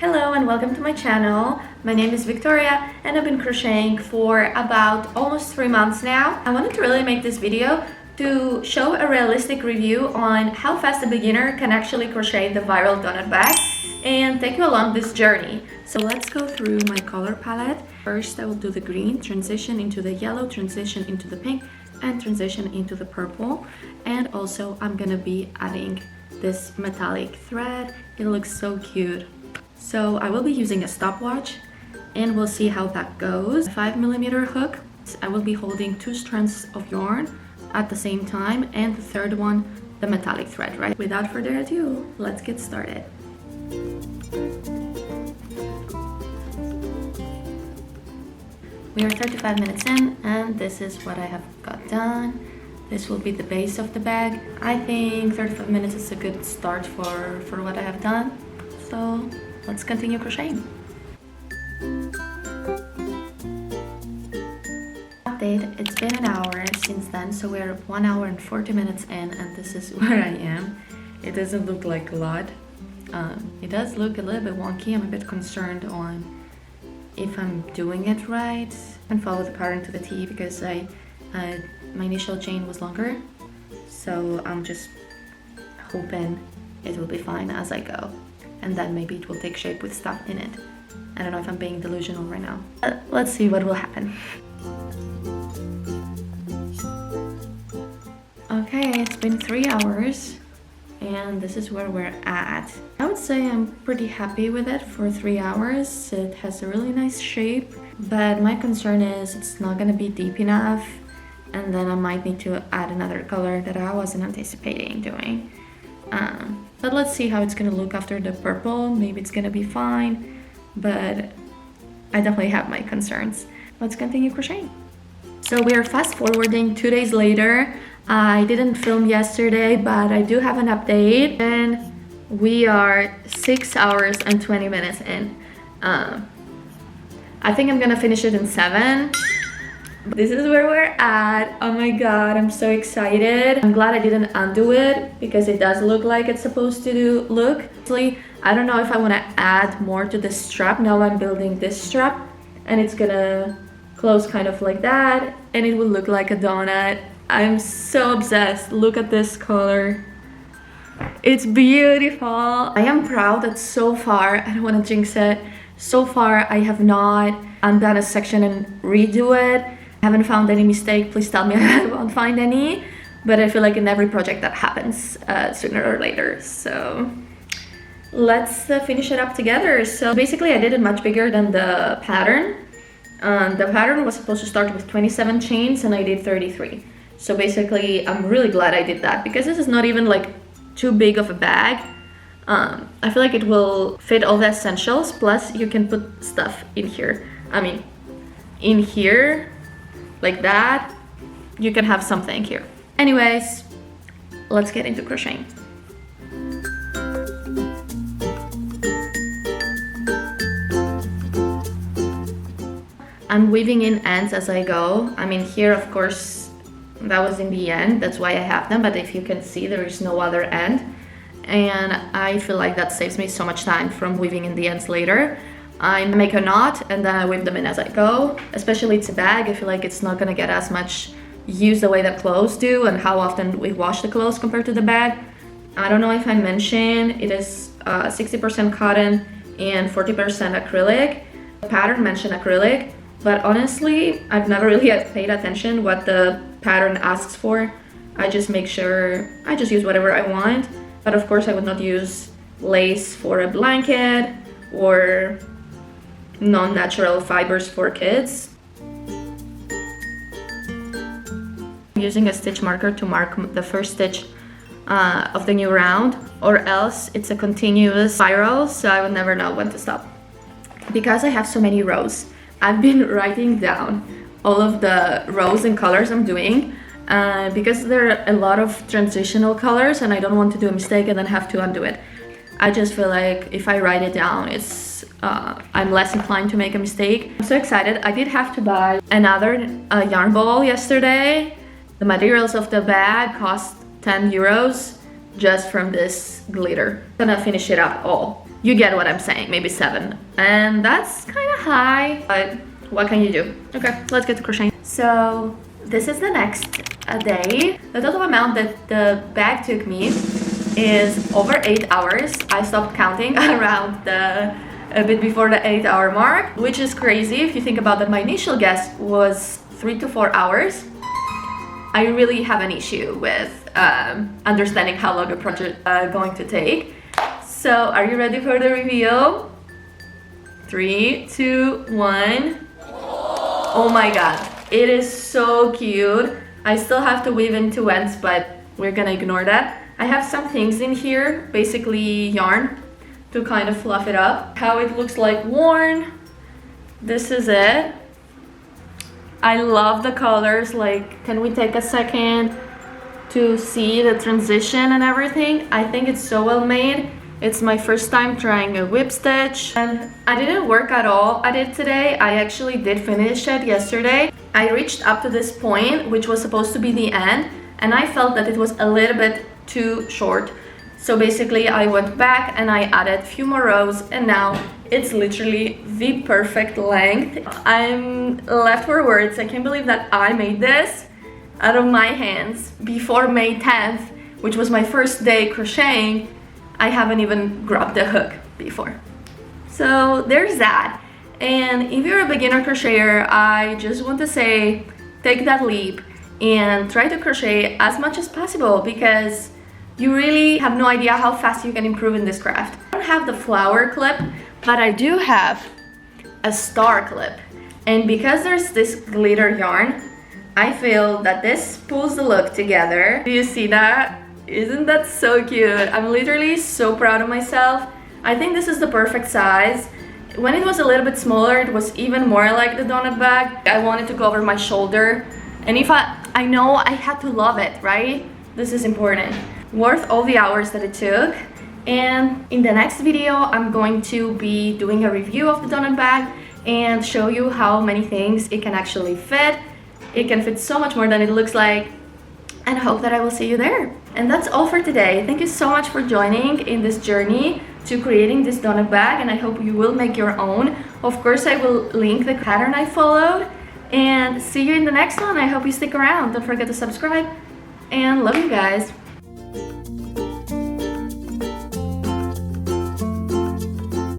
Hello and welcome to my channel. My name is Victoria and I've been crocheting for about almost 3 months now. I wanted to really make this video to show a realistic review on how fast a beginner can actually crochet the viral donut bag and take you along this journey. So let's go through my color palette. First I will do the green, transition into the yellow, transition into the pink, and transition into the purple. And also I'm gonna be adding this metallic thread. It looks so cute. So I will be using a stopwatch and we'll see how that goes. 5mm hook. I will be holding 2 strands of yarn at the same time, and the third one, the metallic thread, right? Without further ado, let's get started. We are 35 minutes in and this is what I have got done. This will be the base of the bag. I think 35 minutes is a good start for what I have done. So let's continue crocheting. Update, it's been an hour since then, so we're 1 hour and 40 minutes in and this is where I am. It doesn't look like a lot. It does look a little bit wonky. I'm a bit concerned on if I'm doing it right. And follow the pattern to the T because my initial chain was longer. So I'm just hoping it will be fine as I go. And then maybe it will take shape with stuff in it. I don't know if I'm being delusional right now. Let's see what will happen. Okay, it's been 3 hours and this is where we're at. I would say I'm pretty happy with it for 3 hours. It has a really nice shape, but my concern is it's not gonna be deep enough and then I might need to add another color that I wasn't anticipating doing. But let's see how it's gonna look after the purple. Maybe it's gonna be fine, but I definitely have my concerns. Let's continue crocheting. So we are fast forwarding 2 days later. I didn't film yesterday, but I do have an update and we are 6 hours and 20 minutes in. I think I'm gonna finish it in 7. This is where we're at. Oh my god, I'm so excited. I'm glad I didn't undo it because it does look like it's supposed to look. Actually, I don't know if I want to add more to the strap. Now I'm building this strap and it's gonna close kind of like that and it will look like a donut. I'm so obsessed. Look at this color. It's beautiful. I am proud that so far, I don't want to jinx it, so far I have not undone a section and redo it. I haven't found any mistake. Please tell me I won't find any, but I feel like in every project that happens sooner or later. So let's finish it up together. So basically I did it much bigger than the pattern. The pattern was supposed to start with 27 chains and I did 33. So basically I'm really glad I did that because this is not even like too big of a bag. I feel like it will fit all the essentials, plus you can put stuff in here. I mean, in here, like that, you can have something here. Anyways, let's get into crocheting. I'm weaving in ends as I go. I mean, here, of course, that was in the end. That's why I have them. But if you can see, there is no other end. And I feel like that saves me so much time from weaving in the ends later. I make a knot and then I weave them in as I go. Especially it's a bag, I feel like it's not gonna get as much use the way that clothes do and how often we wash the clothes compared to the bag. I don't know if I mentioned, it is 60% cotton and 40% acrylic. The pattern mentioned acrylic, but honestly, I've never really paid attention what the pattern asks for. I just make sure, I just use whatever I want. But of course I would not use lace for a blanket or non-natural fibers for kids. I'm using a stitch marker to mark the first stitch of the new round, or else it's a continuous spiral, so I would never know when to stop. Because I have so many rows, I've been writing down all of the rows and colors I'm doing because there are a lot of transitional colors and I don't want to do a mistake and then have to undo it. I just feel like if I write it down, I'm less inclined to make a mistake. I'm so excited. I did have to buy another yarn ball yesterday. The materials of the bag cost 10 euros just from this glitter. I'm gonna finish it up all. You get what I'm saying, maybe 7. And that's kind of high, but what can you do? Okay, let's get to crocheting. So this is the next day. The total amount that the bag took me is over 8 hours. I stopped counting around a bit before the 8-hour mark, which is crazy if you think about that. My initial guess was 3 to 4 hours. I really have an issue with understanding how long a project is going to take. So are you ready for the reveal? 3, 2, 1. Oh my god, it is so cute. I still have to weave in 2 ends, but we're gonna ignore that. I have some things in here, basically yarn, to kind of fluff it up. How it looks like worn. This is it. I love the colors. Like, can we take a second to see the transition and everything? I think it's so well made. It's my first time trying a whip stitch, and I didn't work at all at it today. I actually did finish it yesterday. I reached up to this point, which was supposed to be the end, and I felt that it was a little bit too short. So basically I went back and I added a few more rows, and now it's literally the perfect length. I'm left for words. I can't believe that I made this out of my hands before May 10th, which was my first day crocheting. I haven't even grabbed the hook before. So there's that. And if you're a beginner crocheter, I just want to say, take that leap and try to crochet as much as possible, because you really have no idea how fast you can improve in this craft. I don't have the flower clip, but I do have a star clip. And because there's this glitter yarn, I feel that this pulls the look together. Do you see that? Isn't that so cute? I'm literally so proud of myself. I think this is the perfect size. When it was a little bit smaller, it was even more like the donut bag. I wanted to go over my shoulder. And if I know I had to love it, right? This is important. Worth all the hours that it took. And in the next video, I'm going to be doing a review of the donut bag and show you how many things it can actually fit. It can fit so much more than it looks like. And I hope that I will see you there. And that's all for today. Thank you so much for joining in this journey to creating this donut bag, and I hope you will make your own. Of course, I will link the pattern I followed, and see you in the next one. I hope you stick around. Don't forget to subscribe, and love you guys.